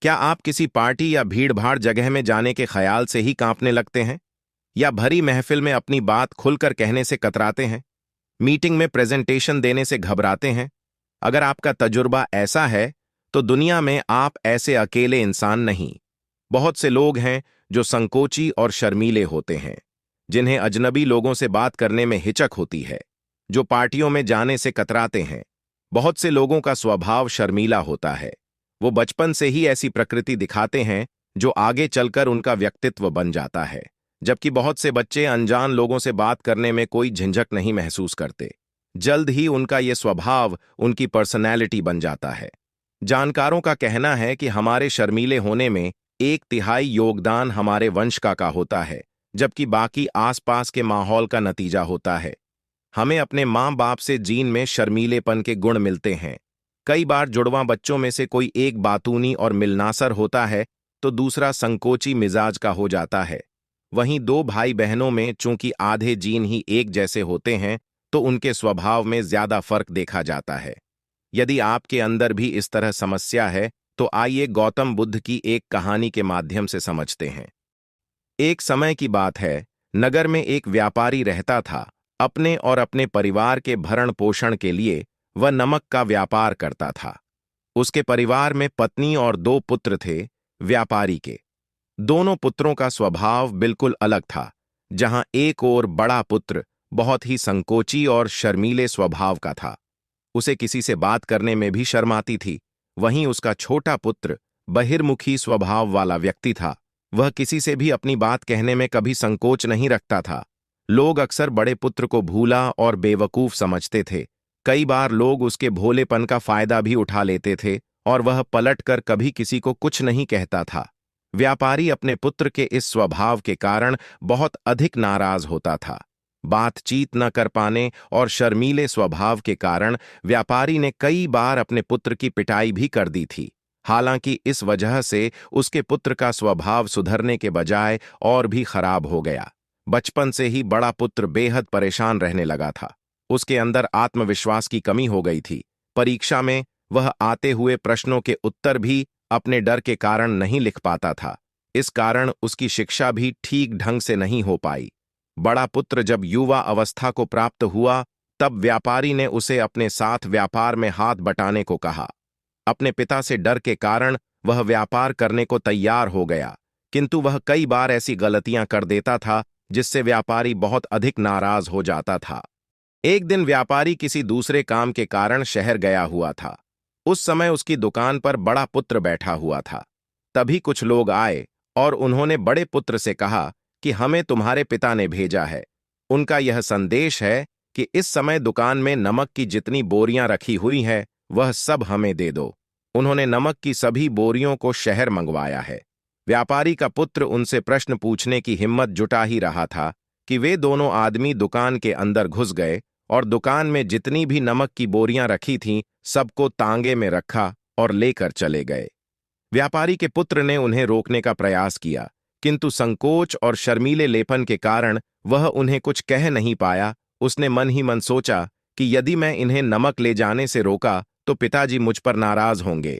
क्या आप किसी पार्टी या भीड़-भाड़ जगह में जाने के ख्याल से ही कांपने लगते हैं? या भरी महफिल में अपनी बात खुलकर कहने से कतराते हैं? मीटिंग में प्रेजेंटेशन देने से घबराते हैं? अगर आपका तजुर्बा ऐसा है, तो दुनिया में आप ऐसे अकेले इंसान नहीं। बहुत से लोग हैं जो संकोची और शर्मीले होते हैं, जिन्हें अजनबी लोगों से बात करने में हिचक होती है, जो पार्टियों में जाने से कतराते हैं। बहुत से लोगों का स्वभाव शर्मीला होता है। वो बचपन से ही ऐसी प्रकृति दिखाते हैं जो आगे चलकर उनका व्यक्तित्व बन जाता है, जबकि बहुत से बच्चे अनजान लोगों से बात करने में कोई झिझक नहीं महसूस करते। जल्द ही उनका ये स्वभाव उनकी पर्सनैलिटी बन जाता है। जानकारों का कहना है कि हमारे शर्मीले होने में 1/3 योगदान हमारे वंश का होता है, जबकि बाकी आसपास के माहौल का नतीजा होता है। हमें अपने माँ बाप से जीन में शर्मीलेपन के गुण मिलते हैं। कई बार जुड़वां बच्चों में से कोई एक बातूनी और मिलनासर होता है, तो दूसरा संकोची मिजाज का हो जाता है। वहीं 2 भाई बहनों में चूंकि आधे जीन ही एक जैसे होते हैं, तो उनके स्वभाव में ज्यादा फर्क देखा जाता है। यदि आपके अंदर भी इस तरह समस्या है, तो आइए गौतम बुद्ध की एक कहानी के माध्यम से समझते हैं। एक समय की बात है, नगर में एक व्यापारी रहता था। अपने और अपने परिवार के भरण पोषण के लिए वह नमक का व्यापार करता था। उसके परिवार में पत्नी और 2 पुत्र थे। व्यापारी के दोनों पुत्रों का स्वभाव बिल्कुल अलग था। जहां एक और बड़ा पुत्र बहुत ही संकोची और शर्मीले स्वभाव का था, उसे किसी से बात करने में भी शर्म आती थी। वहीं उसका छोटा पुत्र बहिर्मुखी स्वभाव वाला व्यक्ति था। वह किसी से भी अपनी बात कहने में कभी संकोच नहीं रखता था। लोग अक्सर बड़े पुत्र को भूला और बेवकूफ समझते थे। कई बार लोग उसके भोलेपन का फायदा भी उठा लेते थे और वह पलटकर कभी किसी को कुछ नहीं कहता था। व्यापारी अपने पुत्र के इस स्वभाव के कारण बहुत अधिक नाराज होता था। बातचीत न कर पाने और शर्मीले स्वभाव के कारण व्यापारी ने कई बार अपने पुत्र की पिटाई भी कर दी थी। हालांकि इस वजह से उसके पुत्र का स्वभाव सुधरने के बजाय और भी खराब हो गया। बचपन से ही बड़ा पुत्र बेहद परेशान रहने लगा था। उसके अंदर आत्मविश्वास की कमी हो गई थी। परीक्षा में वह आते हुए प्रश्नों के उत्तर भी अपने डर के कारण नहीं लिख पाता था। इस कारण उसकी शिक्षा भी ठीक ढंग से नहीं हो पाई। बड़ा पुत्र जब युवा अवस्था को प्राप्त हुआ, तब व्यापारी ने उसे अपने साथ व्यापार में हाथ बटाने को कहा। अपने पिता से डर के कारण वह व्यापार करने को तैयार हो गया, किंतु वह कई बार ऐसी गलतियां कर देता था जिससे व्यापारी बहुत अधिक नाराज हो जाता था। एक दिन व्यापारी किसी दूसरे काम के कारण शहर गया हुआ था। उस समय उसकी दुकान पर बड़ा पुत्र बैठा हुआ था। तभी कुछ लोग आए और उन्होंने बड़े पुत्र से कहा कि हमें तुम्हारे पिता ने भेजा है। उनका यह संदेश है कि इस समय दुकान में नमक की जितनी बोरियां रखी हुई है, वह सब हमें दे दो। उन्होंने नमक की सभी बोरियों को शहर मंगवाया है। व्यापारी का पुत्र उनसे प्रश्न पूछने की हिम्मत जुटा ही रहा था कि वे दोनों आदमी दुकान के अंदर घुस गए और दुकान में जितनी भी नमक की बोरियां रखी थीं, सबको तांगे में रखा और लेकर चले गए। व्यापारी के पुत्र ने उन्हें रोकने का प्रयास किया, किंतु संकोच और शर्मीले लेपन के कारण वह उन्हें कुछ कह नहीं पाया। उसने मन ही मन सोचा कि यदि मैं इन्हें नमक ले जाने से रोका तो पिताजी मुझ पर नाराज होंगे।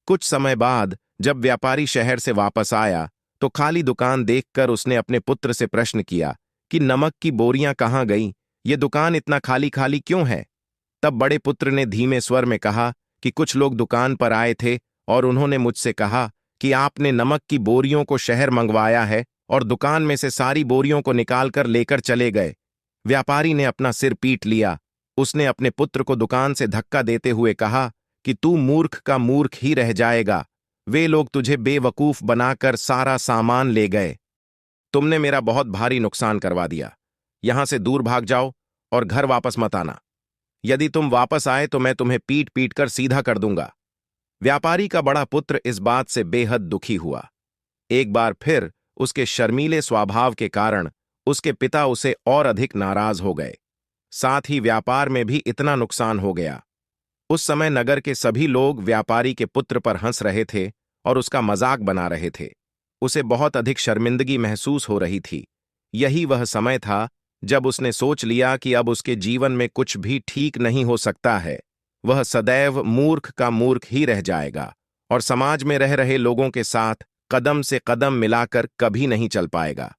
कुछ समय बाद जब व्यापारी शहर से वापस आया, तो खाली दुकान देखकर उसने अपने पुत्र से प्रश्न किया कि नमक की बोरियां कहाँ गईं? ये दुकान इतना खाली खाली क्यों है? तब बड़े पुत्र ने धीमे स्वर में कहा कि कुछ लोग दुकान पर आए थे और उन्होंने मुझसे कहा कि आपने नमक की बोरियों को शहर मंगवाया है और दुकान में से सारी बोरियों को निकालकर लेकर चले गए। व्यापारी ने अपना सिर पीट लिया। उसने अपने पुत्र को दुकान से धक्का देते हुए कहा कि तू मूर्ख का मूर्ख ही रह जाएगा। वे लोग तुझे बेवकूफ बनाकर सारा सामान ले गए। तुमने मेरा बहुत भारी नुकसान करवा दिया। यहां से दूर भाग जाओ और घर वापस मत आना। यदि तुम वापस आए तो मैं तुम्हें पीट पीट कर सीधा कर दूंगा। व्यापारी का बड़ा पुत्र इस बात से बेहद दुखी हुआ। एक बार फिर उसके शर्मीले स्वभाव के कारण उसके पिता उसे और अधिक नाराज हो गए। साथ ही व्यापार में भी इतना नुकसान हो गया। उस समय नगर के सभी लोग व्यापारी के पुत्र पर हंस रहे थे और उसका मजाक बना रहे थे। उसे बहुत अधिक शर्मिंदगी महसूस हो रही थी। यही वह समय था जब उसने सोच लिया कि अब उसके जीवन में कुछ भी ठीक नहीं हो सकता है। वह सदैव मूर्ख का मूर्ख ही रह जाएगा और समाज में रह रहे लोगों के साथ कदम से कदम मिलाकर कभी नहीं चल पाएगा।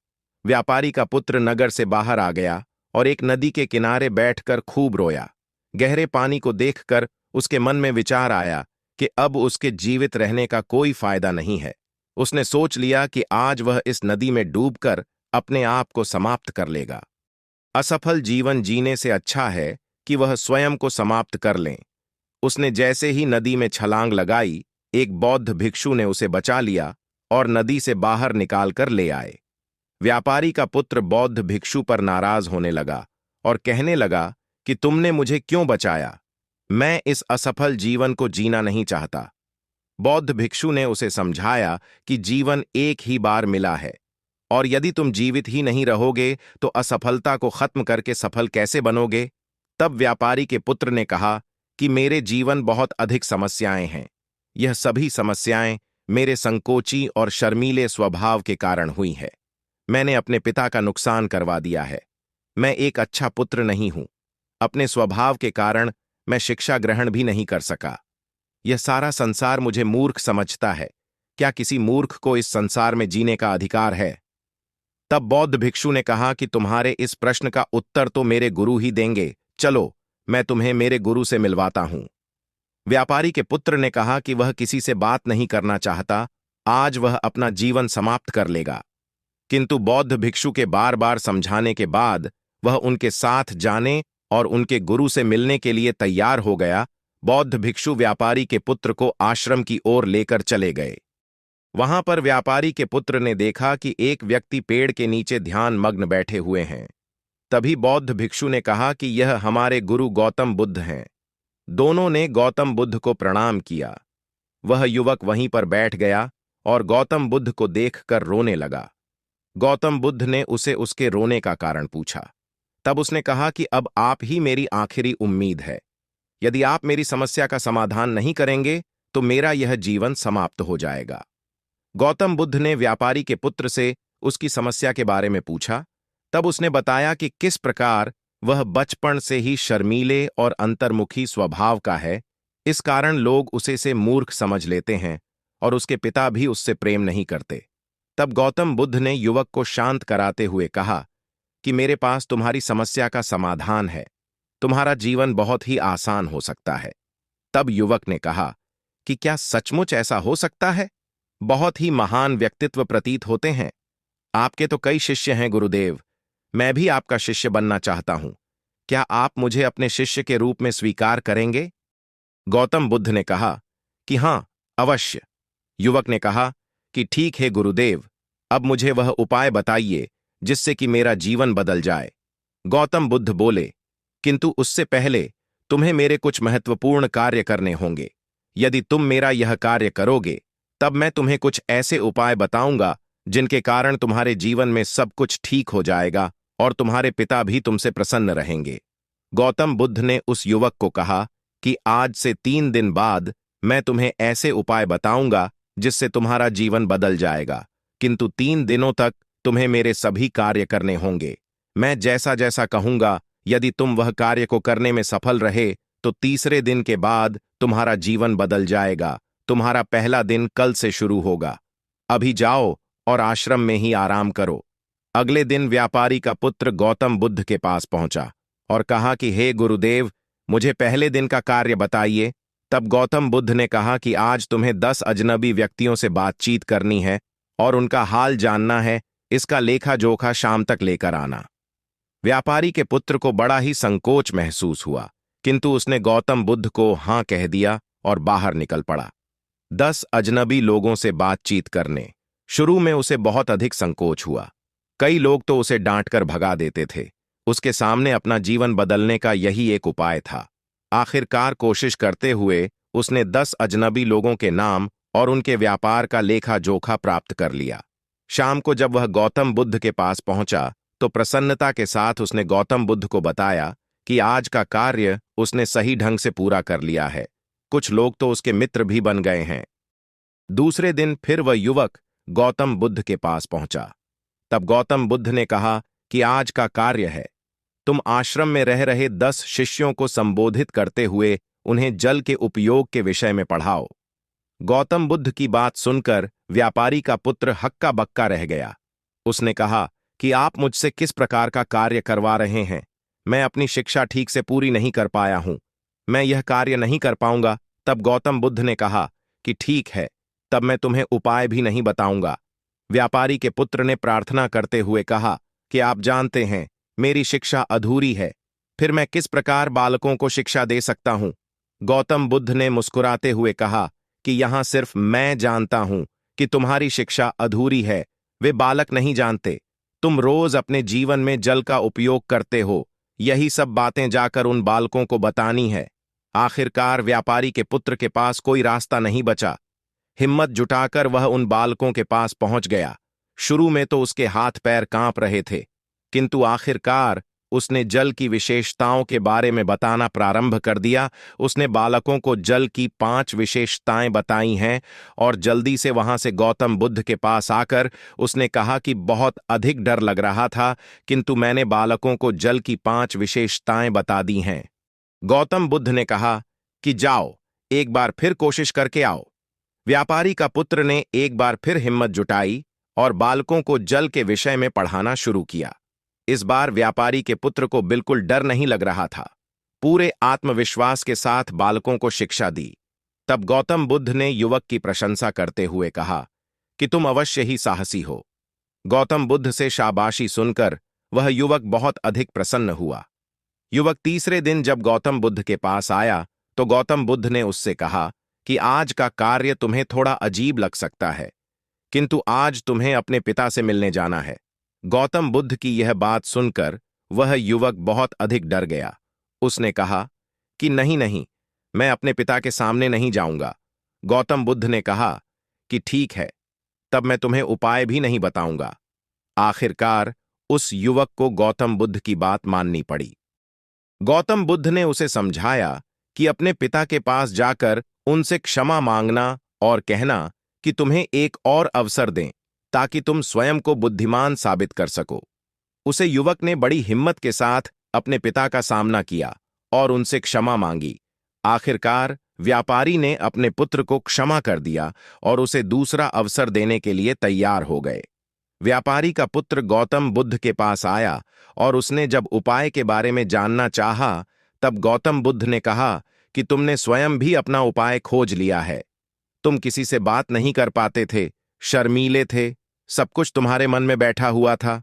व्यापारी का पुत्र नगर से बाहर आ गया और एक नदी के किनारे बैठकर खूब रोया। गहरे पानी को देखकर उसके मन में विचार आया कि अब उसके जीवित रहने का कोई फायदा नहीं है। उसने सोच लिया कि आज वह इस नदी में डूबकर अपने आप को समाप्त कर लेगा। असफल जीवन जीने से अच्छा है कि वह स्वयं को समाप्त कर लें। उसने जैसे ही नदी में छलांग लगाई, एक बौद्ध भिक्षु ने उसे बचा लिया और नदी से बाहर निकालकर ले आए। व्यापारी का पुत्र बौद्ध भिक्षु पर नाराज होने लगा और कहने लगा कि तुमने मुझे क्यों बचाया? मैं इस असफल जीवन को जीना नहीं चाहता। बौद्ध भिक्षु ने उसे समझाया कि जीवन एक ही बार मिला है और यदि तुम जीवित ही नहीं रहोगे तो असफलता को खत्म करके सफल कैसे बनोगे? तब व्यापारी के पुत्र ने कहा कि मेरे जीवन बहुत अधिक समस्याएं हैं। यह सभी समस्याएं मेरे संकोची और शर्मीले स्वभाव के कारण हुई है। मैंने अपने पिता का नुकसान करवा दिया है। मैं एक अच्छा पुत्र नहीं हूं। अपने स्वभाव के कारण मैं शिक्षा ग्रहण भी नहीं कर सका। यह सारा संसार मुझे मूर्ख समझता है। क्या किसी मूर्ख को इस संसार में जीने का अधिकार है? तब बौद्ध भिक्षु ने कहा कि तुम्हारे इस प्रश्न का उत्तर तो मेरे गुरु ही देंगे। चलो, मैं तुम्हें मेरे गुरु से मिलवाता हूं। व्यापारी के पुत्र ने कहा कि वह किसी से बात नहीं करना चाहता। आज वह अपना जीवन समाप्त कर लेगा। किंतु बौद्ध भिक्षु के बार बार समझाने के बाद वह उनके साथ जाने और उनके गुरु से मिलने के लिए तैयार हो गया। बौद्ध भिक्षु व्यापारी के पुत्र को आश्रम की ओर लेकर चले गए। वहां पर व्यापारी के पुत्र ने देखा कि एक व्यक्ति पेड़ के नीचे ध्यान मग्न बैठे हुए हैं। तभी बौद्ध भिक्षु ने कहा कि यह हमारे गुरु गौतम बुद्ध हैं। दोनों ने गौतम बुद्ध को प्रणाम किया। वह युवक वहीं पर बैठ गया और गौतम बुद्ध को देखकर रोने लगा। गौतम बुद्ध ने उसे उसके रोने का कारण पूछा। तब उसने कहा कि अब आप ही मेरी आखिरी उम्मीद है। यदि आप मेरी समस्या का समाधान नहीं करेंगे तो मेरा यह जीवन समाप्त हो जाएगा। गौतम बुद्ध ने व्यापारी के पुत्र से उसकी समस्या के बारे में पूछा। तब उसने बताया कि किस प्रकार वह बचपन से ही शर्मीले और अंतर्मुखी स्वभाव का है। इस कारण लोग उसे से मूर्ख समझ लेते हैं और उसके पिता भी उससे प्रेम नहीं करते। तब गौतम बुद्ध ने युवक को शांत कराते हुए कहा कि मेरे पास तुम्हारी समस्या का समाधान है। तुम्हारा जीवन बहुत ही आसान हो सकता है। तब युवक ने कहा कि क्या सचमुच ऐसा हो सकता है? बहुत ही महान व्यक्तित्व प्रतीत होते हैं। आपके तो कई शिष्य हैं गुरुदेव। मैं भी आपका शिष्य बनना चाहता हूं। क्या आप मुझे अपने शिष्य के रूप में स्वीकार करेंगे? गौतम बुद्ध ने कहा कि हां, अवश्य। युवक ने कहा कि ठीक है गुरुदेव, अब मुझे वह उपाय बताइए जिससे कि मेरा जीवन बदल जाए। गौतम बुद्ध बोले, किंतु उससे पहले तुम्हें मेरे कुछ महत्वपूर्ण कार्य करने होंगे। यदि तुम मेरा यह कार्य करोगे तब मैं तुम्हें कुछ ऐसे उपाय बताऊंगा जिनके कारण तुम्हारे जीवन में सब कुछ ठीक हो जाएगा और तुम्हारे पिता भी तुमसे प्रसन्न रहेंगे। गौतम बुद्ध ने उस युवक को कहा कि आज से 3 दिन बाद मैं तुम्हें ऐसे उपाय बताऊंगा जिससे तुम्हारा जीवन बदल जाएगा, किंतु 3 दिनों तक तुम्हें मेरे सभी कार्य करने होंगे। मैं जैसा जैसा कहूंगा, यदि तुम वह कार्य को करने में सफल रहे तो तीसरे दिन के बाद तुम्हारा जीवन बदल जाएगा। तुम्हारा पहला दिन कल से शुरू होगा। अभी जाओ और आश्रम में ही आराम करो। अगले दिन व्यापारी का पुत्र गौतम बुद्ध के पास पहुंचा और कहा कि हे गुरुदेव, मुझे पहले दिन का कार्य बताइए। तब गौतम बुद्ध ने कहा कि आज तुम्हें 10 अजनबी व्यक्तियों से बातचीत करनी है और उनका हाल जानना है। इसका लेखा जोखा शाम तक लेकर आना। व्यापारी के पुत्र को बड़ा ही संकोच महसूस हुआ, किंतु उसने गौतम बुद्ध को हां कह दिया और बाहर निकल पड़ा। 10 अजनबी लोगों से बातचीत करने। शुरू में उसे बहुत अधिक संकोच हुआ। कई लोग तो उसे डांटकर भगा देते थे। उसके सामने अपना जीवन बदलने का यही एक उपाय था। आखिरकार कोशिश करते हुए उसने 10 अजनबी लोगों के नाम और उनके व्यापार का लेखा जोखा प्राप्त कर लिया। शाम को जब वह गौतम बुद्ध के पास पहुंचा तो प्रसन्नता के साथ उसने गौतम बुद्ध को बताया कि आज का कार्य उसने सही ढंग से पूरा कर लिया है। कुछ लोग तो उसके मित्र भी बन गए हैं। दूसरे दिन फिर वह युवक गौतम बुद्ध के पास पहुंचा। तब गौतम बुद्ध ने कहा कि आज का कार्य है, तुम आश्रम में रह रहे 10 शिष्यों को संबोधित करते हुए उन्हें जल के उपयोग के विषय में पढ़ाओ। गौतम बुद्ध की बात सुनकर व्यापारी का पुत्र हक्का बक्का रह गया। उसने कहा कि आप मुझसे किस प्रकार का कार्य करवा रहे हैं? मैं अपनी शिक्षा ठीक से पूरी नहीं कर पाया हूं, मैं यह कार्य नहीं कर पाऊंगा। तब गौतम बुद्ध ने कहा कि ठीक है, तब मैं तुम्हें उपाय भी नहीं बताऊंगा। व्यापारी के पुत्र ने प्रार्थना करते हुए कहा कि आप जानते हैं मेरी शिक्षा अधूरी है, फिर मैं किस प्रकार बालकों को शिक्षा दे सकता हूं? गौतम बुद्ध ने मुस्कुराते हुए कहा कि यहां सिर्फ मैं जानता हूं कि तुम्हारी शिक्षा अधूरी है, वे बालक नहीं जानते। तुम रोज अपने जीवन में जल का उपयोग करते हो, यही सब बातें जाकर उन बालकों को बतानी है। आखिरकार व्यापारी के पुत्र के पास कोई रास्ता नहीं बचा। हिम्मत जुटाकर वह उन बालकों के पास पहुंच गया। शुरू में तो उसके हाथ पैर कांप रहे थे, किंतु आखिरकार उसने जल की विशेषताओं के बारे में बताना प्रारंभ कर दिया। उसने बालकों को जल की 5 विशेषताएं बताई हैं और जल्दी से वहां से गौतम बुद्ध के पास आकर उसने कहा कि बहुत अधिक डर लग रहा था, किंतु मैंने बालकों को जल की 5 विशेषताएं बता दी हैं। गौतम बुद्ध ने कहा कि जाओ, एक बार फिर कोशिश करके आओ। व्यापारी का पुत्र ने एक बार फिर हिम्मत जुटाई और बालकों को जल के विषय में पढ़ाना शुरू किया। इस बार व्यापारी के पुत्र को बिल्कुल डर नहीं लग रहा था। पूरे आत्मविश्वास के साथ बालकों को शिक्षा दी। तब गौतम बुद्ध ने युवक की प्रशंसा करते हुए कहा कि तुम अवश्य ही साहसी हो। गौतम बुद्ध से शाबाशी सुनकर वह युवक बहुत अधिक प्रसन्न हुआ। युवक तीसरे दिन जब गौतम बुद्ध के पास आया तो गौतम बुद्ध ने उससे कहा कि आज का कार्य तुम्हें थोड़ा अजीब लग सकता है, किंतु आज तुम्हें अपने पिता से मिलने जाना है। गौतम बुद्ध की यह बात सुनकर वह युवक बहुत अधिक डर गया। उसने कहा कि नहीं नहीं, मैं अपने पिता के सामने नहीं जाऊंगा। गौतम बुद्ध ने कहा कि ठीक है, तब मैं तुम्हें उपाय भी नहीं बताऊंगा। आखिरकार उस युवक को गौतम बुद्ध की बात माननी पड़ी। गौतम बुद्ध ने उसे समझाया कि अपने पिता के पास जाकर उनसे क्षमा मांगना और कहना कि तुम्हें एक और अवसर दें ताकि तुम स्वयं को बुद्धिमान साबित कर सको। उसे युवक ने बड़ी हिम्मत के साथ अपने पिता का सामना किया और उनसे क्षमा मांगी। आखिरकार व्यापारी ने अपने पुत्र को क्षमा कर दिया और उसे दूसरा अवसर देने के लिए तैयार हो गए। व्यापारी का पुत्र गौतम बुद्ध के पास आया और उसने जब उपाय के बारे में जानना चाहा, तब गौतम बुद्ध ने कहा कि तुमने स्वयं भी अपना उपाय खोज लिया है। तुम किसी से बात नहीं कर पाते थे, शर्मीले थे, सब कुछ तुम्हारे मन में बैठा हुआ था।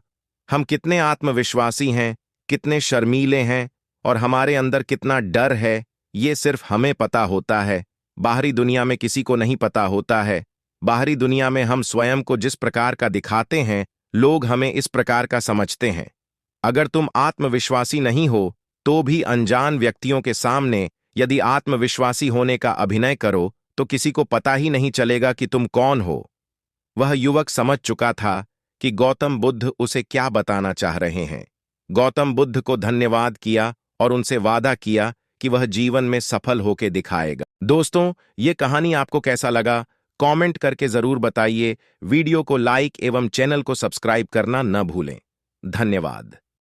हम कितने आत्मविश्वासी हैं, कितने शर्मीले हैं और हमारे अंदर कितना डर है, ये सिर्फ हमें पता होता है। बाहरी दुनिया में किसी को नहीं पता होता है। बाहरी दुनिया में हम स्वयं को जिस प्रकार का दिखाते हैं, लोग हमें इस प्रकार का समझते हैं। अगर तुम आत्मविश्वासी नहीं हो तो भी अनजान व्यक्तियों के सामने यदि आत्मविश्वासी होने का अभिनय करो तो किसी को पता ही नहीं चलेगा कि तुम कौन हो। वह युवक समझ चुका था कि गौतम बुद्ध उसे क्या बताना चाह रहे हैं। गौतम बुद्ध को धन्यवाद किया और उनसे वादा किया कि वह जीवन में सफल होकर दिखाएगा। दोस्तों, ये कहानी आपको कैसा लगा कमेंट करके जरूर बताइए। वीडियो को लाइक एवं चैनल को सब्सक्राइब करना न भूलें। धन्यवाद।